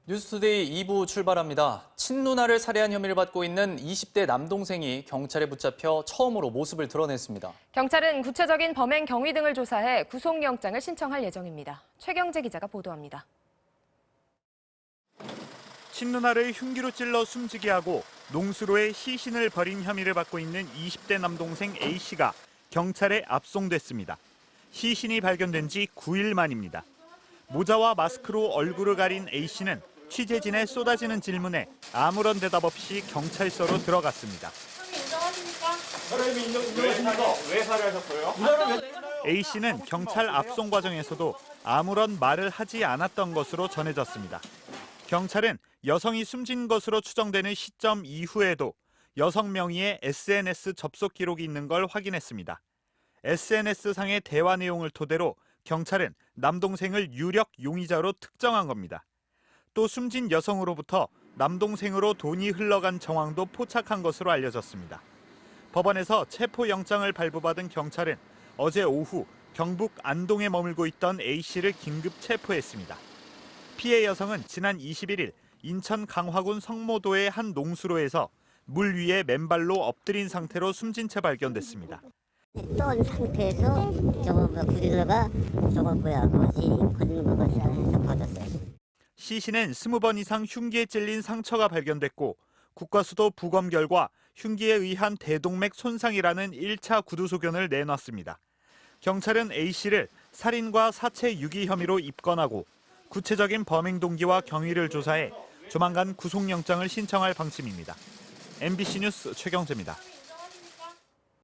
뉴스투데이 2부 출발합니다. 친누나를 살해한 혐의를 받고 있는 20대 남동생이 경찰에 붙잡혀 처음으로 모습을 드러냈습니다. 경찰은 구체적인 범행 경위 등을 조사해 구속영장을 신청할 예정입니다. 최경재 기자가 보도합니다. 친누나를 흉기로 찔러 숨지게 하고 농수로에 시신을 버린 혐의를 받고 있는 20대 남동생 A씨가 경찰에 압송됐습니다. 시신이 발견된 지 9일 만입니다. 모자와 마스크로 얼굴을 가린 A씨는 취재진의 쏟아지는 질문에 아무런 대답 없이 경찰서로 들어갔습니다. 왜 살해하셨어요? A씨는 경찰 압송 과정에서도 아무런 말을 하지 않았던 것으로 전해졌습니다. 경찰은 여성이 숨진 것으로 추정되는 시점 이후에도 여성 명의의 SNS 접속 기록이 있는 걸 확인했습니다. SNS상의 대화 내용을 토대로 경찰은 남동생을 유력 용의자로 특정한 겁니다. 또 숨진 여성으로부터 남동생으로 돈이 흘러간 정황도 포착한 것으로 알려졌습니다. 법원에서 체포영장을 발부받은 경찰은 어제 오후 경북 안동에 머물고 있던 A씨를 긴급 체포했습니다. 피해 여성은 지난 21일 인천 강화군 성모도의 한 농수로에서 물 위에 맨발로 엎드린 상태로 숨진 채 발견됐습니다. 떤 상태에서 구리다가 그것이 걸린 것을 해서 받았어요. 시신은 20번 이상 흉기에 찔린 상처가 발견됐고 국과수도 부검 결과 흉기에 의한 대동맥 손상이라는 1차 구두소견을 내놨습니다. 경찰은 A씨를 살인과 사체 유기 혐의로 입건하고 구체적인 범행 동기와 경위를 조사해 조만간 구속영장을 신청할 방침입니다. MBC 뉴스 최경재입니다.